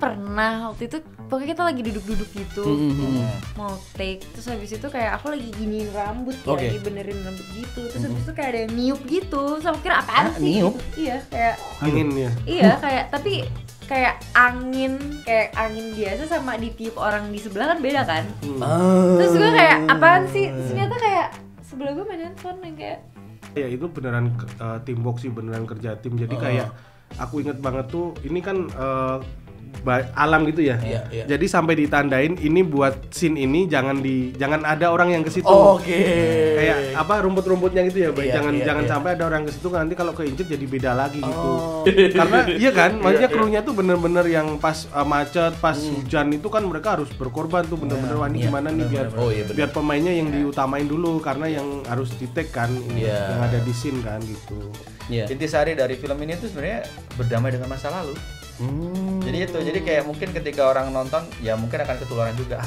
pernah waktu itu pokoknya kita lagi duduk-duduk gitu mau take, terus habis itu kayak aku lagi giniin rambut lagi benerin rambut gitu, terus habis itu kayak ada yang niup gitu, terus aku kira apaan sih niup? Gitu. Iya kayak angin ya. Iya kayak tapi kayak angin biasa sama ditiup orang di sebelah kan beda kan. Terus gue kayak apaan sih, terus ternyata kayak sebelah gue main handphone yang kayak ya itu beneran teamwork sih, beneran kerja tim. Jadi kayak aku inget banget tuh ini kan alam gitu ya. Iya. Jadi sampai ditandain ini buat scene ini jangan ada orang yang ke situ. Kayak apa rumput-rumputnya gitu ya, jangan sampai ada orang ke situ, nanti kalau keinjek jadi beda lagi gitu. Karena iya kan, maksudnya krunya tuh bener-bener yang pas macet, pas hujan itu kan mereka harus berkorban tuh bener-bener wah ini gimana nih biar pemainnya yang diutamain dulu karena yang harus di-take kan yang ada di scene kan gitu. Intisari dari film ini tuh sebenarnya berdamai dengan masa lalu. Jadi kayak mungkin ketika orang nonton ya mungkin akan ketularan juga.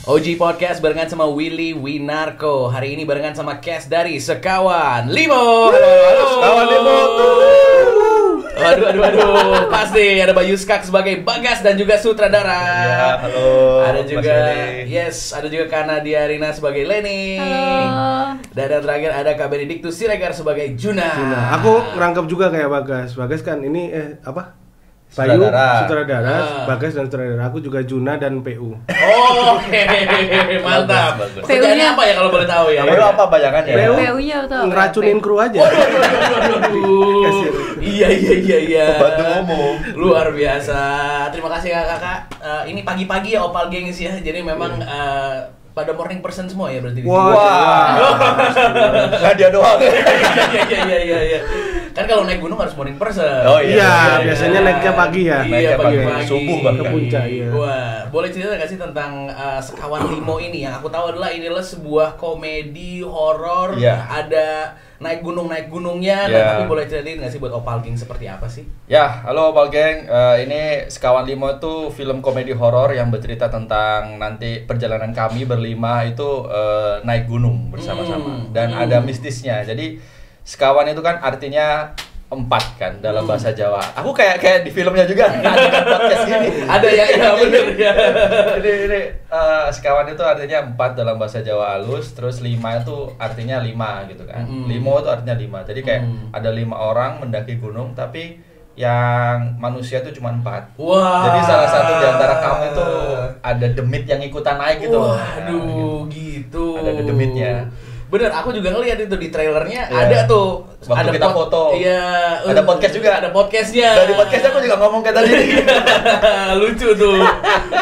OG Podcast barengan sama Willy Winarko. Hari ini barengan sama cast dari Sekawan Limo. Halo Sekawan Limo. Waduh, pasti ada Bayu Skak sebagai Bagas dan juga sutradara. Ya, halo. Ada juga, ada juga Kak Nadia Rina sebagai Leni. halo. Dan yang terakhir ada Kak Benediktus Siregar sebagai Juna. Aku ngerangkep juga kayak Bagas. Bagas kan ini apa? Bayu sutradara, Bagas dan sutradara. Aku juga Juna dan PU. Oke, mantap. Pekerjaannya apa ya kalau boleh tahu ya? PU apa bayangannya? PU-nya tuh ngeracunin kru aja. Iya. Pembantu umum. Luar biasa. Terima kasih kakak. Ini pagi-pagi ya Opal Gengs ya. Jadi memang pada morning person semua ya berarti. Wah. Nggak dia doang. Iya. Kan kalau naik gunung harus morning person. Oh iya. Biasanya naiknya pagi ya. Iya, pagi-pagi. Subuh bahkan. Ke puncak ya. Wah, boleh cerita nggak sih tentang Sekawan Limo ini? Yang aku tahu adalah inilah sebuah komedi horor. Ada naik gunungnya. Dan tapi boleh ceritain nggak sih buat Opal Gang seperti apa sih? Ya, halo Opal Gang. Ini Sekawan Limo itu film komedi horor yang bercerita tentang nanti perjalanan kami berlima itu naik gunung bersama-sama. Dan ada mistisnya. Jadi Sekawan itu kan artinya 4 kan dalam bahasa Jawa. Aku kayak di filmnya juga ada podcast ini. Ada ya bener ya. Ini Sekawan itu artinya 4 dalam bahasa Jawa halus, terus 5 itu artinya 5 gitu kan. Limo itu artinya 5. Jadi kayak ada 5 orang mendaki gunung tapi yang manusia itu cuma 4. Wah. Jadi salah satu di antara kamu itu ada demit yang ikutan naik gitu. Waduh, gitu. Ada demitnya. Bener, aku juga ngeliat itu di trailernya ada tuh. Waktu ada kita foto. Iya. Ada podcast juga. Ada podcastnya. Dari podcastnya aku juga ngomong kayak tadi. Lucu tuh.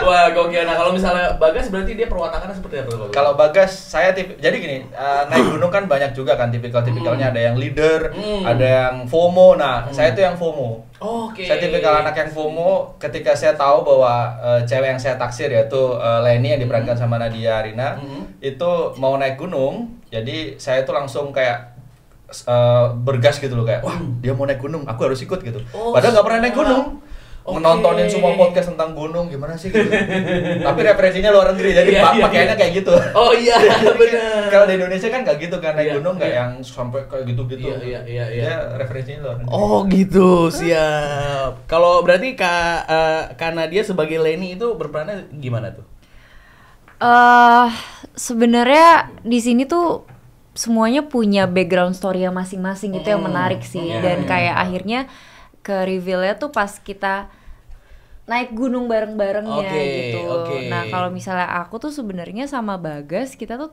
Wah, gokil. Nah, kalau misalnya Bagas berarti dia perwatakannya seperti apa tuh? Kalau Bagas, saya jadi gini, naik gunung kan banyak juga kan tipikal-tipikalnya, ada yang leader, ada yang FOMO. Nah, saya tuh yang FOMO. Oke. Saya tipikal anak yang FOMO ketika saya tahu bahwa cewek yang saya taksir yaitu Leni yang diperankan sama Nadia Rina itu mau naik gunung. Jadi saya tuh langsung kayak bergas gitu loh, kayak wah dia mau naik gunung, aku harus ikut gitu. Padahal nggak pernah naik gunung. Menontonin semua podcast tentang gunung gimana sih gitu. Tapi referensinya luar negeri, jadi pakaiannya kayak gitu. Oh iya, benar. Kalau di Indonesia kan nggak gitu kan, naik gunung nggak yang sampai kayak gitu-gitu. Iya. Ya referensinya luar negeri. Oh gitu, siap. Kalau berarti Kak Nadia sebagai Leni itu berperannya gimana tuh? Sebenarnya di sini tuh semuanya punya background story yang masing-masing gitu yang menarik sih. Dan kayak akhirnya ke reveal-nya tuh pas kita naik gunung bareng-barengnya gitu. Nah, kalau misalnya aku tuh sebenarnya sama Bagas kita tuh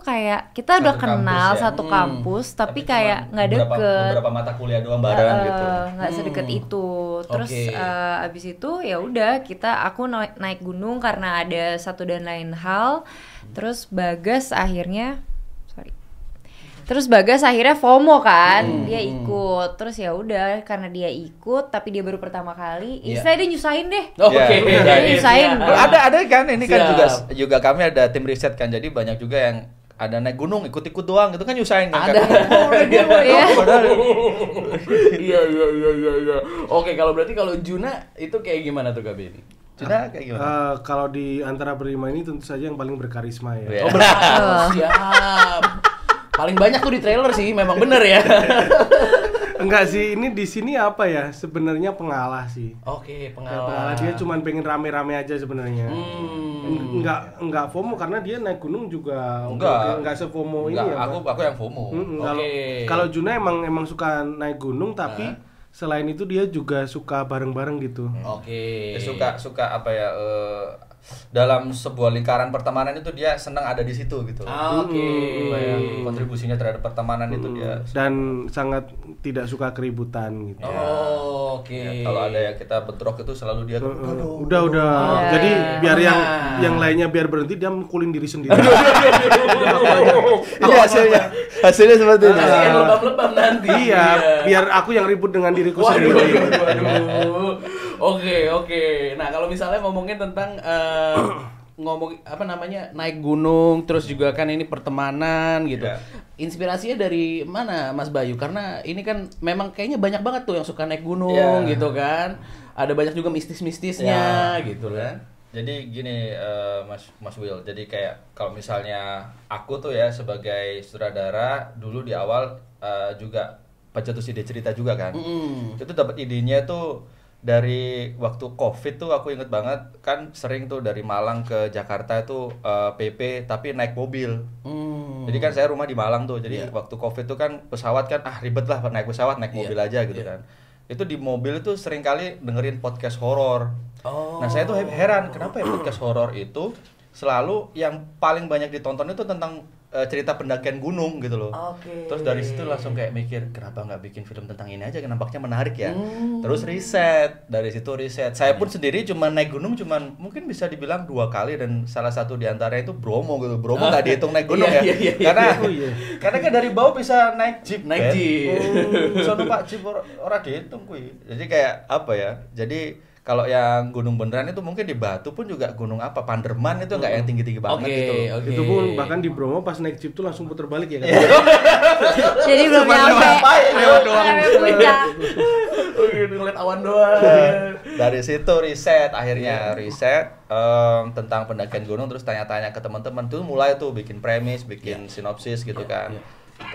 kayak kita udah kenal satu kampus tapi kayak nggak deket. Beberapa mata kuliah doang bareng gitu. Nggak sedekat itu. Terus abis itu ya udah aku naik gunung karena ada satu dan lain hal. Terus Bagas akhirnya FOMO kan, dia ikut. Terus ya udah karena dia ikut tapi dia baru pertama kali, istilahnya dia nyusahin deh. Dia nyusahin. Ada kan ini kan juga kami ada tim riset kan. Jadi banyak juga yang ada naik gunung ikut-ikut doang gitu kan nyusahin kan. Iya. Oke, kalau berarti kalau Juna itu kayak gimana tuh Kak Beni? Juna kayak gimana? Kalau di antara berlima ini tentu saja yang paling berkarisma ya. Oh, siap. Paling banyak tuh di trailer sih, memang bener ya. Enggak sih, ini di sini apa ya? Sebenarnya pengalah sih. Oke, pengalah. Dia cuma pengen rame-rame aja sebenarnya. Enggak FOMO karena dia naik gunung juga enggak se-FOMO ini ya. Aku yang FOMO. Kalau Juna emang suka naik gunung tapi selain itu dia juga suka bareng-bareng gitu. Oke. Dia suka apa ya? Dalam sebuah lingkaran pertemanan itu dia senang ada di situ gitu. Oke. Kontribusinya terhadap pertemanan itu dia dan sangat tidak suka keributan gitu. Oke. Ya, kalau ada yang kita bentrok itu selalu dia udah. Jadi biar yang lainnya biar berhenti dia mukulin diri sendiri. Hasilnya seperti itu. Yang lebam-lebam nanti. Iya, biar aku yang ribut dengan diriku sendiri. Oke. Nah, kalau misalnya ngomongin tentang naik gunung, terus juga kan ini pertemanan gitu. Inspirasinya dari mana, Mas Bayu? Karena ini kan memang kayaknya banyak banget tuh yang suka naik gunung gitu kan. Ada banyak juga mistis-mistisnya gitu kan. Jadi gini Mas Will, jadi kayak kalau misalnya aku tuh ya sebagai sutradara dulu di awal juga pencetus ide cerita juga kan. Itu dapat idenya tuh dari waktu COVID tuh aku inget banget kan sering tuh dari Malang ke Jakarta itu PP tapi naik mobil. Jadi kan saya rumah di Malang tuh, jadi waktu COVID tuh kan pesawat kan ribet lah naik pesawat, naik mobil aja gitu kan. Itu di mobil itu sering kali dengerin podcast horor. Nah saya tuh heran kenapa ya podcast horor itu selalu yang paling banyak ditonton itu tentang cerita pendakian gunung gitu loh. Terus dari situ langsung kayak mikir kenapa nggak bikin film tentang ini aja, nampaknya menarik ya. Terus dari situ riset. Saya pun sendiri cuma naik gunung mungkin bisa dibilang 2 kali dan salah satu diantaranya itu Bromo gitu. Bromo nggak dihitung naik gunung ya. Karena kan dari bawah bisa naik jeep. Bisa numpak jeep orang dihitung kuy. Jadi kayak apa ya? Jadi kalau yang gunung beneran itu mungkin di Batu pun juga gunung apa Panderman itu nggak yang tinggi-tinggi banget gitu. Itu pun bahkan di Bromo pas naik jeep tuh langsung puter balik ya kan. Jadi belum nyampe. Ngeliat awan doang. Dari situ riset tentang pendakian gunung, terus tanya-tanya ke teman-teman tuh mulai tuh bikin premis, bikin sinopsis gitu kan.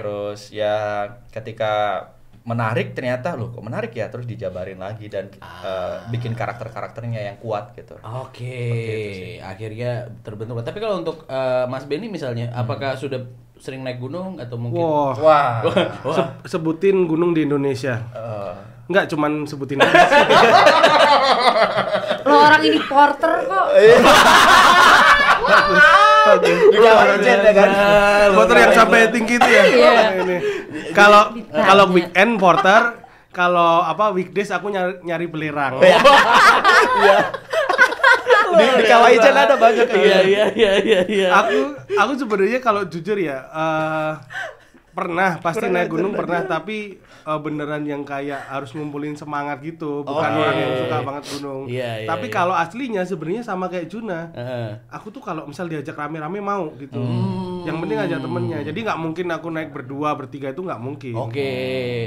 Terus ya ketika menarik ternyata loh kok menarik ya, terus dijabarin lagi dan bikin karakternya yang kuat gitu. Akhirnya terbentuk. Tapi kalau untuk Mas Benny misalnya, apakah sudah sering naik gunung atau mungkin? Wah. Sebutin gunung di Indonesia. Enggak, cuman sebutin aja. Lo orang ini porter kok. Porter yang sampai tinggi itu ya. Kalau weekend porter, kalau weekdays aku nyari belerang. Di Kawaijan ada banyak kayak. Iya. Aku sebenarnya kalau jujur ya pernah naik gunung pernah, tapi beneran yang kayak harus ngumpulin semangat gitu, bukan orang yang suka banget gunung. Tapi kalau aslinya sebenarnya sama kayak Juna. Aku tuh kalau misal diajak rame-rame mau gitu. Yang penting ajak temennya. Jadi nggak mungkin aku naik berdua bertiga itu nggak mungkin.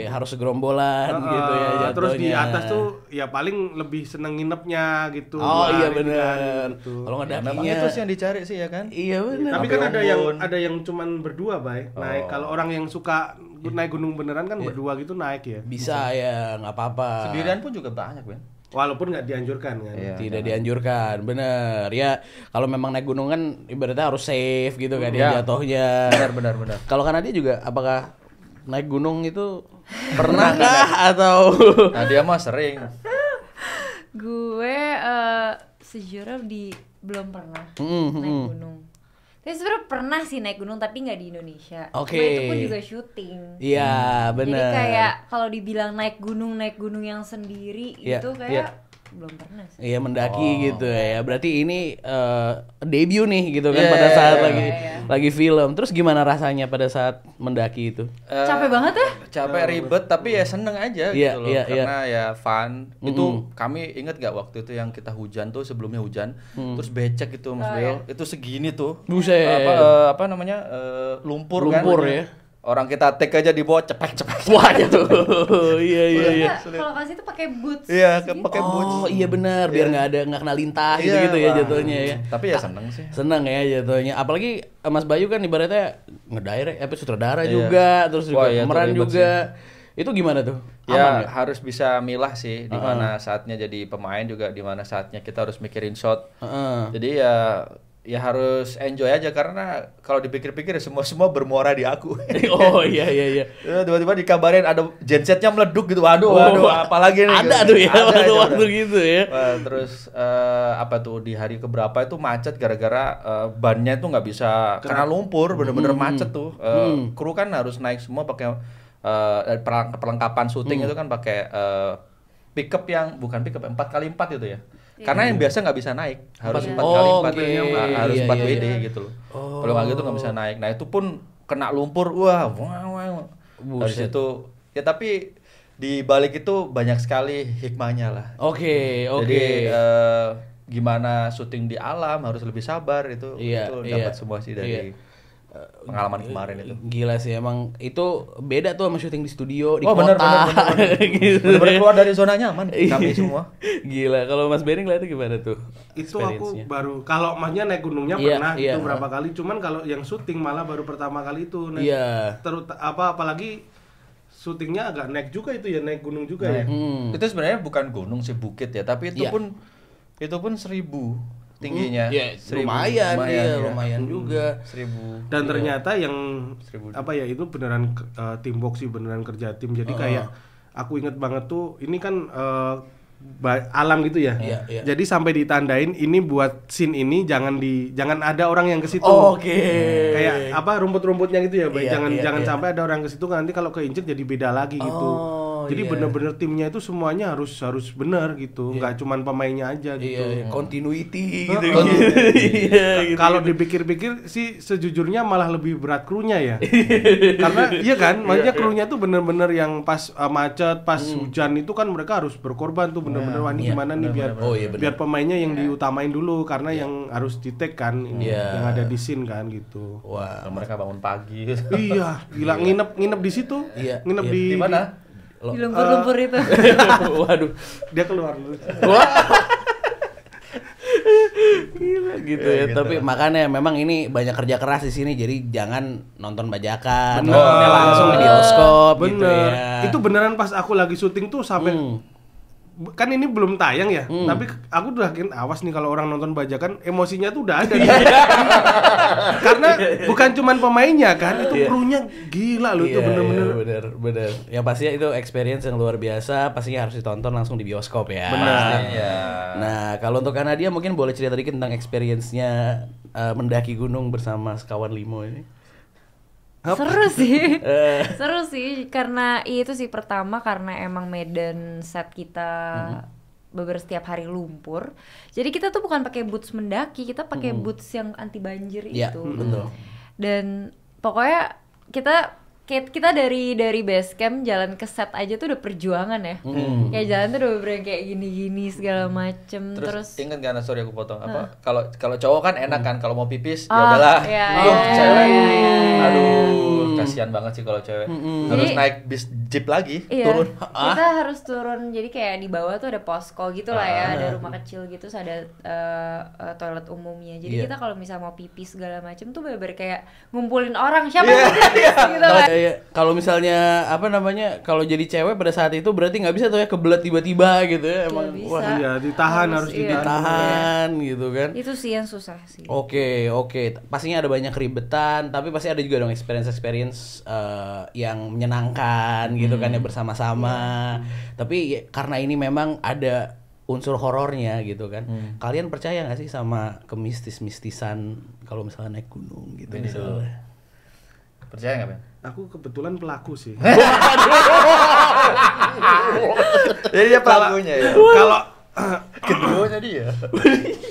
Harus segerombolan gitu ya jatuhnya. Terus di atas tuh ya paling lebih seneng nginepnya gitu. Benar. Gitu. Kalau ngedakinya itu sih yang dicari sih ya kan. Iya benar. Tapi kan ada yang cuman berdua, Bay. Naik kalau orang yang suka naik gunung beneran kan berdua gitu naik ya. Bisa ya, nggak apa-apa. Sendirian pun juga banyak, Ben. Walaupun nggak dianjurkan kan. Tidak dianjurkan, bener ya. Kalau memang naik gunung kan ibaratnya harus safe gitu kan ya jatuhnya. Benar. Kalau karena dia juga apakah naik gunung itu pernah kah atau? Nah dia mah sering. Gue sejujurnya belum pernah naik gunung. Tapi sebenarnya pernah sih naik gunung tapi nggak di Indonesia. Cuma itu pun juga syuting. Iya benar. Jadi kayak kalau dibilang naik gunung yang sendiri itu kayak belum pernah sih. Iya mendaki gitu ya. Berarti ini debut nih gitu kan pada saat lagi film. Terus gimana rasanya pada saat mendaki itu? Capek banget ya? Capek ribet tapi ya seneng aja gitu loh. Karena ya fun. Itu kami inget gak waktu itu yang kita hujan tuh, sebelumnya hujan terus becek gitu Mas Bel. Itu segini tuh. Buset. Lumpur kan. Ya. Orang kita take aja di bawah cepek-cepek. Wah gitu. Iya. Kalau kasih itu pakai boots. Iya, gitu. pakai boots. Oh iya benar, biar nggak kena lintah gitu ya jatuhnya ya. Tapi ya seneng sih. Seneng ya jatuhnya. Apalagi Mas Bayu kan ibaratnya ngedirect, sutradara juga, terus juga pemeran juga. Itu gimana tuh? Ya harus bisa milah sih di mana saatnya jadi pemain juga di mana saatnya kita harus mikirin shot. Jadi ya harus enjoy aja karena kalau dipikir-pikir semua bermuara di aku. Oh iya. Tiba-tiba dikabarin ada gensetnya meleduk gitu. Waduh, apalagi nih. Ada tuh ya waktu gitu ya. Terus di hari keberapa itu macet gara-gara bannya itu nggak bisa karena lumpur, bener-bener macet tuh. Kru kan harus naik semua pakai perlengkapan syuting itu kan pakai pickup yang bukan pickup 4x4 itu ya. Karena yang biasa nggak bisa naik, harus 4x4 harus 4 WD gitu loh. Kalau nggak gitu nggak bisa naik. Nah itu pun kena lumpur, wah. Dari situ ya tapi di balik itu banyak sekali hikmahnya lah. Oke. Jadi gimana syuting di alam harus lebih sabar itu dapat semua sih dari pengalaman kemarin itu. Gila sih emang itu beda tuh sama syuting di studio di kota. Bener. Gitu. Bener keluar dari zona nyaman kami semua. Gila, kalau Mas Bering ngeliatnya gimana tuh? Itu aku baru kalau mahnya naik gunungnya pernah itu berapa kali, cuman kalau yang syuting malah baru pertama kali itu naik. Apalagi syutingnya agak naik juga itu ya, naik gunung juga ya. Itu sebenarnya bukan gunung sih, bukit ya, tapi itu pun 1.000 tingginya. Lumayan juga. 1.000. Dan ternyata yang itu beneran teamwork sih, beneran kerja tim. Jadi kayak aku inget banget tuh ini kan alam gitu ya. Jadi sampai ditandain ini buat scene ini jangan ada orang yang ke situ. Kayak rumput-rumputnya gitu ya, jangan sampai ada orang ke situ, nanti kalau keinjek jadi beda lagi gitu. Jadi bener-bener timnya itu semuanya harus bener gitu, nggak cuman pemainnya aja gitu. Continuity gitu. Kalau dipikir-pikir sih sejujurnya malah lebih berat krunya ya. Karena maksudnya krunya tuh bener-bener yang pas macet, pas hujan itu kan mereka harus berkorban tuh bener-bener gimana nih biar pemainnya yang diutamain dulu karena yang harus di-take kan yang ada di scene kan gitu. Wah, mereka bangun pagi. Iya, gila nginep di situ. Nginep di mana? Di lumpur-lumpur itu. Waduh, dia keluar dulu. Gila gitu ya. Tapi makanya memang ini banyak kerja keras di sini, jadi jangan nonton bajakan. Langsung di bioskop gitu ya. Itu beneran pas aku lagi syuting tuh sampai kan ini belum tayang ya, tapi aku udah yakin awas nih kalau orang nonton bajakan emosinya tuh udah ada. Karena bukan cuman pemainnya kan, itu krunya gila loh, itu bener-bener. Bener. Ya pastinya itu experience yang luar biasa, pastinya harus ditonton langsung di bioskop ya. Benar. Nah kalau untuk Kanadia mungkin boleh cerita dikit tentang experience-nya mendaki gunung bersama sekawan Limo ini. Seru sih karena itu sih pertama karena emang medan set kita setiap hari lumpur, jadi kita tuh bukan pakai boots mendaki, kita pakai boots yang anti banjir itu. Betul. Dan pokoknya kita dari base camp jalan ke set aja tuh udah perjuangan ya. Kayak jalan tuh udah bener kayak gini-gini segala macem. Terus inget gak, sorry aku potong, kalau cowok kan enak kan kalau mau pipis ya udahlah. Cewek. Aduh, kasihan banget sih kalau cewek. Harus naik bis jeep lagi, turun. Kita harus turun. Jadi kayak di bawah tuh ada posko gitu lah ya, ada rumah kecil gitu, terus ada toilet umumnya. Jadi kita kalau misalnya mau pipis segala macem tuh bener-bener kayak ngumpulin orang, siapa yang mau pipis gitu lah. Kalau misalnya kalau jadi cewek pada saat itu berarti nggak bisa tuh ya kebelet tiba-tiba gitu ya, emang ditahan harus ditahan gitu kan. Itu sih yang susah sih. Oke. Pastinya ada banyak keribetan, tapi pasti ada juga dong experience yang menyenangkan gitu kan ya bersama-sama. Tapi karena ini memang ada unsur horornya gitu kan. Kalian percaya nggak sih sama kemistis-mistisan kalau misalnya naik gunung gitu misalnya? Percaya nggak, Ben? Aku kebetulan pelaku sih. Jadi dia pelakunya ya. Keduanya dia.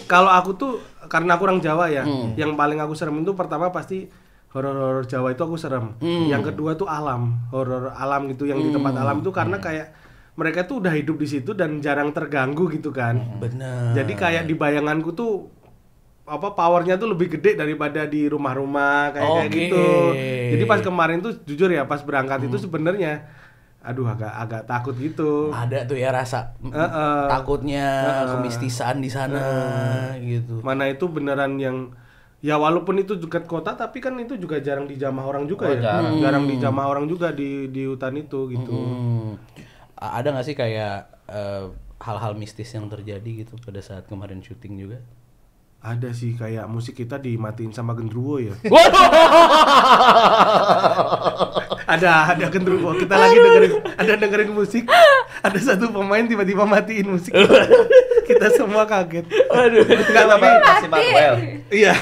Kalau aku tuh karena aku orang Jawa ya, yang paling aku serem itu pertama pasti horor Jawa itu aku serem. Yang kedua tuh horor alam gitu, yang di tempat alam itu karena kayak mereka tuh udah hidup di situ dan jarang terganggu gitu kan. Benar. Jadi kayak di bayanganku tuh powernya tuh lebih gede daripada di rumah-rumah kayak gitu. Jadi pas kemarin tuh jujur ya pas berangkat itu sebenarnya aduh agak takut gitu. Ada tuh ya rasa takutnya kemistisan di sana gitu. Mana itu beneran yang ya walaupun itu dekat kota tapi kan itu juga jarang dijamah orang juga jarang dijamah orang juga di hutan itu gitu. Ada nggak sih kayak hal-hal mistis yang terjadi gitu pada saat kemarin syuting juga? Ada sih kayak musik kita dimatiin sama genderuwo ya. ada genderuwo. Kita lagi dengerin musik. Ada satu pemain tiba-tiba matiin musik. Kita semua kaget. Aduh, enggak apa-apa si Manuel. Iya.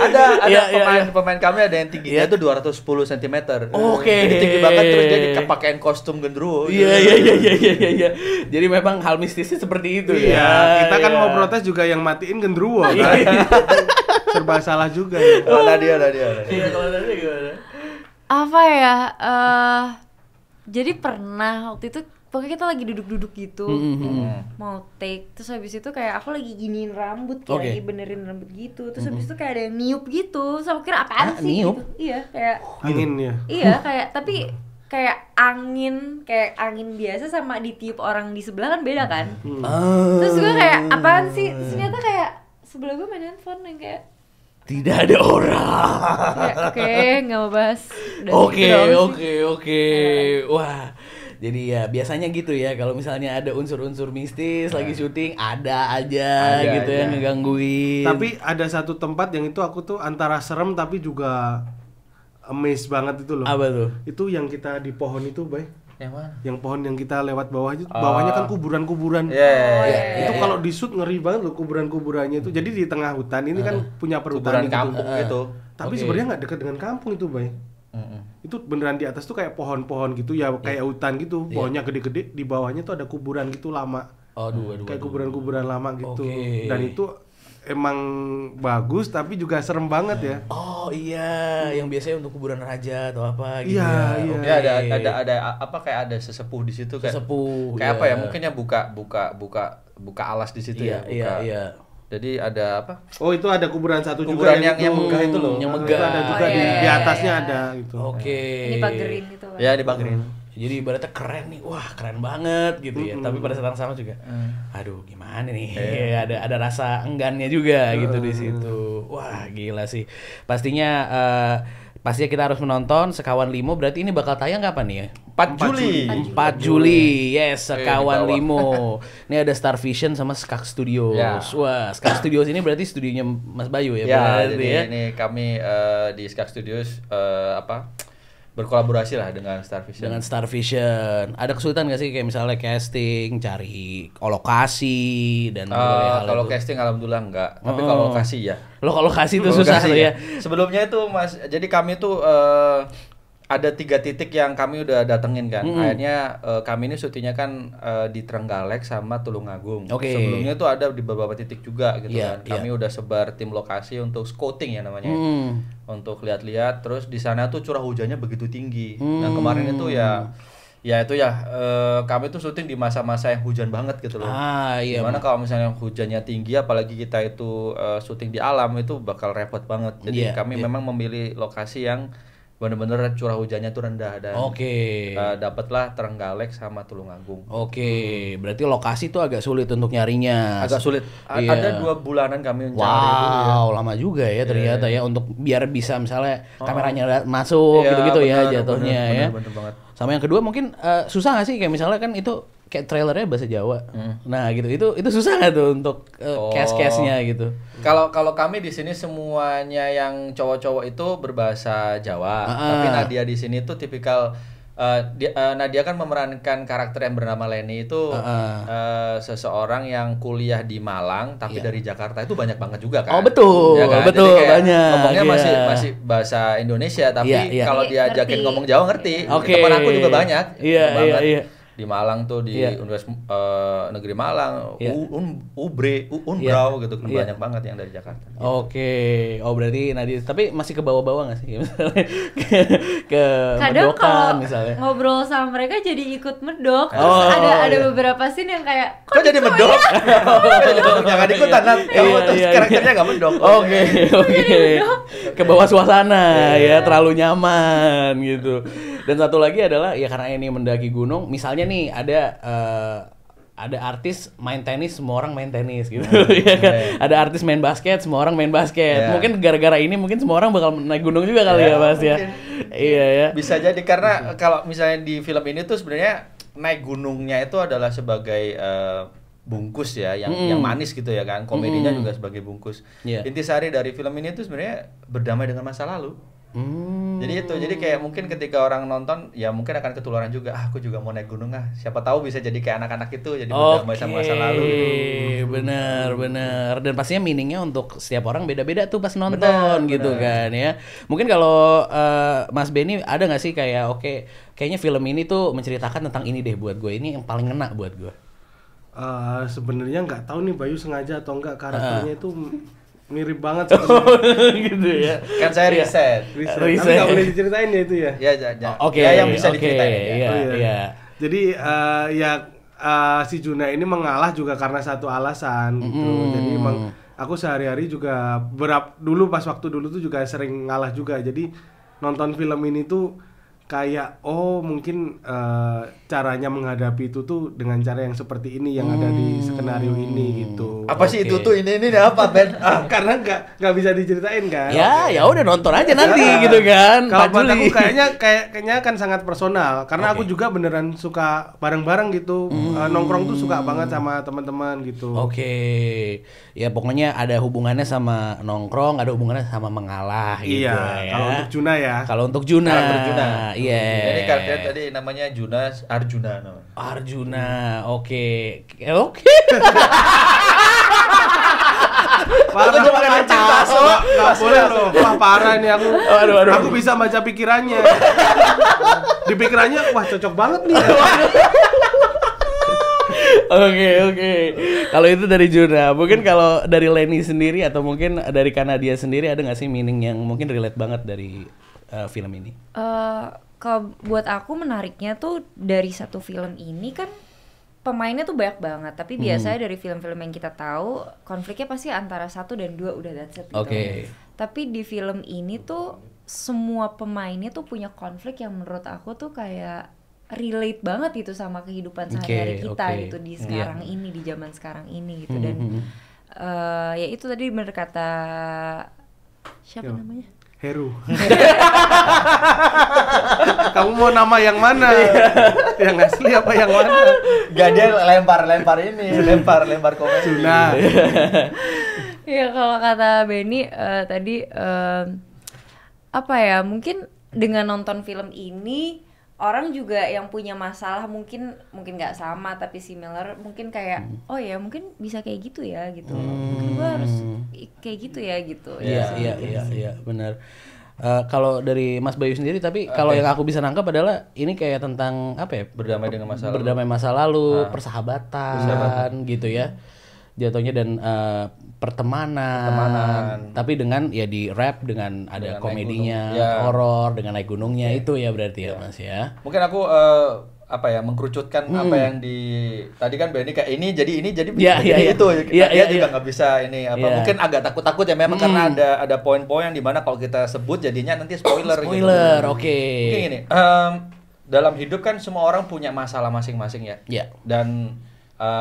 Ada pemain kami ada yang tingginya tuh 210 cm. Jadi tinggi banget terus dia dipakaiin kostum genderuwo. Iya. Jadi memang hal mistisnya seperti itu ya. Iya, kita kan mau protes juga yang matiin genderuwo kan. Serba salah juga ya. Kalau Nadia. Iya, kalau Nadia gimana? Apa ya? Jadi pernah waktu itu pokoknya kita lagi duduk-duduk gitu, mau take, terus habis itu kayak aku lagi giniin rambut, lagi benerin rambut gitu, terus habis itu kayak ada yang niup gitu, terus aku kira apaan sih? Niup? Gitu. Iya, kayak angin ya. Iya, kayak tapi kayak angin biasa sama ditiup orang di sebelah kan beda kan? Terus gue kayak apaan sih? Terus ternyata kayak sebelah gue main handphone yang kayak tidak ada orang. Oke, nggak mau bahas. Oke. Wah. Jadi ya biasanya gitu ya kalau misalnya ada unsur-unsur mistis lagi syuting ada aja gitu yang ngegangguin. Tapi ada satu tempat yang itu aku tuh antara serem tapi juga amazed banget itu loh. Apa tuh? Itu yang kita di pohon itu, Bay. Yang mana? Yang pohon yang kita lewat bawah itu, bawahnya kan kuburan-kuburan. Itu kalau di shoot ngeri banget loh kuburan-kuburannya itu. Jadi di tengah hutan ini kan punya perhutani gitu. Kampung gitu. Tapi sebenarnya nggak dekat dengan kampung itu, Bay. Itu beneran di atas tuh kayak pohon-pohon gitu ya, kayak hutan gitu, pohonnya gede-gede, di bawahnya tuh ada kuburan gitu lama. Kayak kuburan-kuburan lama gitu. Dan itu emang bagus tapi juga serem banget ya. Oh iya, yang biasanya untuk kuburan raja atau apa gitu. Iya. Ya ada apa kayak ada sesepuh di situ kayak. Kayak apa ya? Mungkin ya buka alas di situ ya. Iya. Jadi ada apa? Oh itu ada kuburan satu kuburan juga yang megah itu loh. Yang megah. Ada juga di atasnya ada gitu. Ini pagerin gitu kan. Ya dipagerin. Jadi ibaratnya keren nih, wah keren banget gitu ya. Tapi pada saat yang sama juga, aduh gimana nih? Ada rasa enggannya juga gitu di situ. Wah gila sih. Pastinya kita harus menonton Sekawan Limo. Berarti ini bakal tayang kapan nih ya? 4 Juli. Yes, Sekawan Limo. Ini ada Star Vision sama Skak Studios. Wah, Skak Studios ini berarti studionya Mas Bayu ya? Jadi ini kami di Skak Studios berkolaborasi lah dengan Star Vision. Ada kesulitan nggak sih kayak misalnya casting, cari lokasi dan kalau casting alhamdulillah enggak. Tapi kalau lokasi ya. Lokasi itu susah tuh ya. Sebelumnya itu Mas, jadi kami tuh ada 3 titik yang kami udah datengin kan. Akhirnya kami ini syutingnya kan di Trenggalek sama Tulungagung. Sebelumnya tuh ada di beberapa titik juga gitu kan. Kami udah sebar tim lokasi untuk scouting ya namanya. Untuk lihat-lihat, terus di sana tuh curah hujannya begitu tinggi. Nah kemarin itu kami tuh syuting di masa-masa yang hujan banget gitu loh. Gimana kalau misalnya hujannya tinggi, apalagi kita itu syuting di alam itu bakal repot banget. Jadi kami memang memilih lokasi yang bener-bener curah hujannya tuh rendah dan dapatlah Trenggalek sama Tulungagung. Berarti lokasi tuh agak sulit untuk nyarinya. Agak sulit. Ada 2 bulanan kami mencari. Lama juga ya ternyata ya untuk biar bisa misalnya kameranya masuk gitu-gitu ya jatuhnya ya. Bener banget. Sama yang kedua mungkin susah nggak sih kayak misalnya kan itu kayak trailernya bahasa Jawa. Nah gitu itu susah nggak tuh untuk cast-castnya gitu. Kalau kami di sini semuanya yang cowok-cowok itu berbahasa Jawa. Tapi Nadia di sini tuh tipikal Nadia kan memerankan karakter yang bernama Leni itu seseorang yang kuliah di Malang tapi dari Jakarta. Itu banyak banget juga kan. Betul. Ya kan? Betul banyak. Ngomongnya masih bahasa Indonesia tapi kalau diajakin ngomong Jawa ngerti. Teman aku juga banyak. Iya. di Malang tuh di Negeri Malang, Unbrau gitu, banyak banget yang dari Jakarta. Oke, oh berarti Nadia tapi masih ke bawah-bawah nggak sih? ke kadang kalau misalnya ngobrol sama mereka jadi ikut medok. Terus ada beberapa scene yang kayak kok jadi medok? Jangan ikutan, kamu terus karakternya nggak medok. Oke. Ke bawah suasana ya, terlalu nyaman gitu. Dan satu lagi adalah ya karena ini mendaki gunung, misalnya nih ada artis main tenis, semua orang main tenis gitu. Ya kan? Ada artis main basket, semua orang main basket. Mungkin gara-gara ini mungkin semua orang bakal naik gunung juga kali ya Mas ya. Iya ya. Bisa jadi karena kalau misalnya di film ini tuh sebenarnya naik gunungnya itu adalah sebagai bungkus ya, yang manis gitu ya kan. Komedinya juga sebagai bungkus. Intisari dari film ini tuh sebenarnya berdamai dengan masa lalu. Jadi kayak mungkin ketika orang nonton ya mungkin akan ketularan juga, aku juga mau naik gunung siapa tahu bisa jadi kayak anak-anak itu, jadi berdamai sama masa lalu gitu. Bener dan pastinya meaningnya untuk setiap orang beda-beda tuh pas nonton gitu kan ya. Mungkin kalau Mas Benny ada nggak sih kayak kayaknya film ini tuh menceritakan tentang ini deh buat gue, ini yang paling ngena buat gue. Sebenarnya nggak tahu nih Bayu sengaja atau enggak, karakternya itu mirip banget gitu ya. Kan saya riset. Tapi nggak boleh diceritain ya itu ya. Oke. Yang bisa diceritain. Iya. Jadi si Juna ini mengalah juga karena satu alasan gitu. Jadi emang aku sehari-hari juga dulu tuh juga sering ngalah juga. Jadi nonton film ini tuh kayak mungkin caranya menghadapi itu tuh dengan cara yang seperti ini yang ada di skenario ini gitu. Apa sih itu tuh ini apa Ben? Karena nggak bisa diceritain kan. Ya udah nonton aja nanti gitu kan. Kalau buat aku kayaknya kan sangat personal karena aku juga beneran suka bareng-bareng gitu. Nongkrong tuh suka banget sama teman-teman gitu. Ya pokoknya ada hubungannya sama nongkrong, ada hubungannya sama mengalah gitu. Iya, kalau untuk Juna ya. Kalau untuk Juna. Iya. Jadi karakter tadi namanya Arjuna. Oke. Parah, cuma mancing bakso. Nggak boleh loh. Wah parah nih aku. Aduh. Aku bisa baca pikirannya. Di pikirannya, wah cocok banget nih. Oke. Kalau itu dari Juna. Mungkin kalau dari Lenny sendiri atau mungkin dari Kanadia sendiri ada nggak sih meaning yang mungkin relate banget dari film ini? Kalau buat aku menariknya tuh dari satu film ini kan pemainnya tuh banyak banget, tapi biasanya dari film-film yang kita tahu konfliknya pasti antara 1 dan 2 udah that's it gitu. Tapi di film ini tuh semua pemainnya tuh punya konflik yang menurut aku tuh kayak relate banget gitu sama kehidupan sehari-hari kita gitu di sekarang ini, di zaman sekarang ini gitu. Dan ya itu tadi bener kata siapa namanya? Heru. Kamu mau nama yang mana? Yang asli apa yang mana? Gak, dia lempar komen. Juna. Ya kalau kata Benny tadi apa ya, mungkin dengan nonton film ini orang juga yang punya masalah mungkin nggak sama tapi similar, mungkin kayak mungkin bisa kayak gitu ya gitu. Mungkin gue harus kayak gitu ya gitu. Iya benar. Kalau dari Mas Bayu sendiri, tapi kalau yang aku bisa nangkap adalah ini kayak tentang apa ya? Berdamai dengan masa lalu, persahabatan gitu ya. Jatuhnya dan pertemanan. Tapi dengan ya di rap dengan ada komedinya, horor, dengan naik gunungnya itu ya berarti ya Mas ya. Mungkin aku mengkerucutkan apa yang tadi kan Benny kayak ini jadi itu dia juga nggak bisa ini mungkin agak takut ya memang karena ada poin-poin yang dimana kalau kita sebut jadinya nanti spoiler gitu. Mungkin gini, dalam hidup kan semua orang punya masalah masing-masing ya. Dan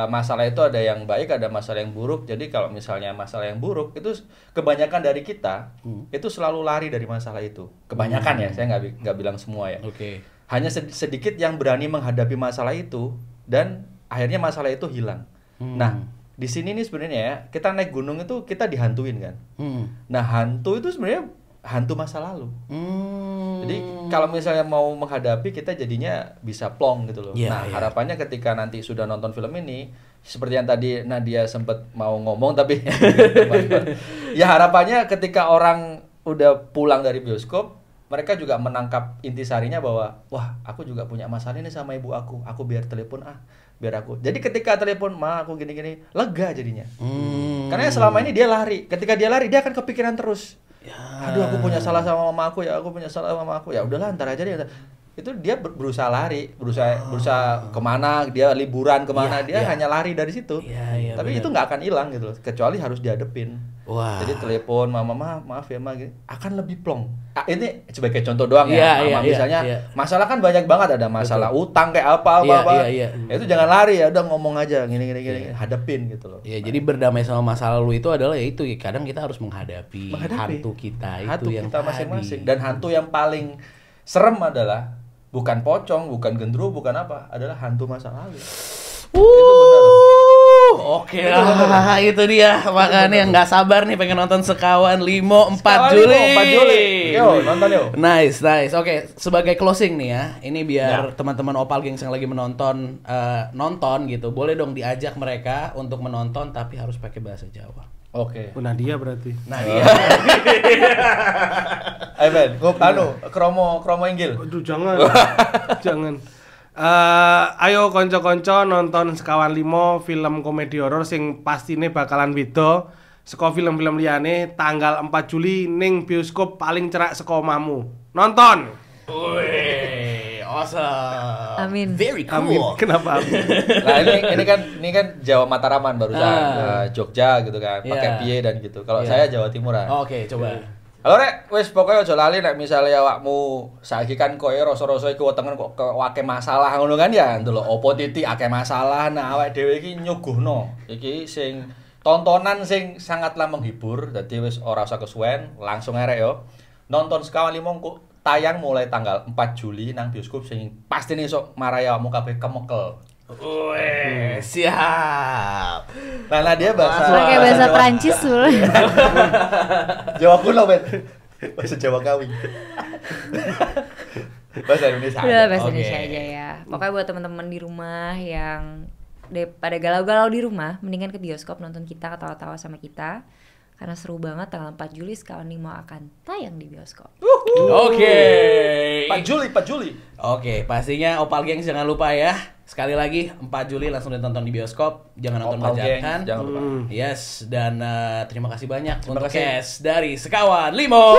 masalah itu ada yang baik, ada masalah yang buruk. Jadi kalau misalnya masalah yang buruk itu kebanyakan dari kita itu selalu lari dari masalah itu. Kebanyakan ya, saya nggak bilang semua ya. Hanya sedikit yang berani menghadapi masalah itu dan akhirnya masalah itu hilang. Nah, di sini nih sebenarnya ya, kita naik gunung itu kita dihantuin kan. Nah, hantu itu sebenarnya hantu masa lalu. Jadi kalau misalnya mau menghadapi, kita jadinya bisa plong gitu loh. Harapannya ketika nanti sudah nonton film ini, seperti yang tadi Nadia sempat mau ngomong tapi ya harapannya ketika orang udah pulang dari bioskop, mereka juga menangkap intisarinya bahwa wah aku juga punya masalah ini sama ibu aku biar telepon biar aku. Jadi ketika telepon aku gini-gini lega jadinya. Karena selama ini dia lari. Ketika dia lari dia akan kepikiran terus. Aduh aku punya salah sama mama aku ya, ya udahlah ntar aja deh. Itu dia berusaha lari, berusaha kemana, dia liburan kemana, dia hanya lari dari situ. Tapi bener. Itu nggak akan hilang gitu, kecuali harus dihadepin. Jadi telepon, mama maaf ya ma, akan lebih plong. Ini sebagai contoh doang misalnya masalah kan banyak banget, ada masalah utang kayak apa. Itu jangan lari ya, udah ngomong aja gini, hadepin gitu loh. Jadi berdamai sama masa lalu itu adalah ya itu, kadang kita harus menghadapi hantu kita itu yang masing-masing. Dan hantu yang paling serem adalah bukan pocong, bukan gendruwo, bukan apa, adalah hantu masa lalu. Itu benar. Oke lah, itu dia. Makanya nggak sabar nih pengen nonton Sekawan Limo 4 Juli. Yo, nonton yuk. Nice. Oke, sebagai closing nih ya. Ini biar teman-teman Opal Gengs yang lagi menonton nonton gitu. Boleh dong diajak mereka untuk menonton tapi harus pakai bahasa Jawa. Oke. Nadia berarti. Nadia. Ayo Ben, kromo inggil. Aduh jangan. Jangan. Ayo konco-konco nonton Sekawan Limo, film komedi horor sing pastine bakalan beda saka film-film liyane tanggal 4 Juli ning bioskop paling cerak saka omamu. Nonton. Wih, awesome. Amin. Very cool. Amin. Kenapa? Nah, ini kan Jawa Mataraman barusan, Jogja gitu kan, pakai piye dan gitu. Kalau saya Jawa Timuran. Oke, coba. Halo rek, wis pokoknya aja lali nek misale awakmu saiki kan koyo rasa-rasa iki wetengen kok akeh masalah ngono kan ya. Ndelok opo titik akeh masalah, nah awake dhewe iki nyuguhno. Iki sing tontonan sing sangatlah menghibur. Dadi wis ora usah kesuwen, langsung arek yo. Nonton Sekawan Limo kok tayang mulai tanggal 4 Juli nang bioskop sing pastine esuk marai awakmu kabeh kemekel. Wih, siap. Nah dia pakai bahasa Prancis dulu. Jawa kuno, Ben. Bahasa Jawa kawin. Bahasa Indonesia. Udah bahasa Indonesia aja ya. Pokoknya buat teman-teman di rumah yang pada galau-galau di rumah, mendingan ke bioskop nonton kita, ketawa-tawa sama kita. Karena seru banget, tanggal 4 Juli Sekawan Limo akan tayang di bioskop. Oke. 4 Juli. Oke, pastinya Opal Gengs jangan lupa ya. Sekali lagi 4 Juli langsung ditonton di bioskop. Jangan nonton bajakan. Jangan lupa. Yes, dan terima kasih banyak untuk cast dari Sekawan Limo.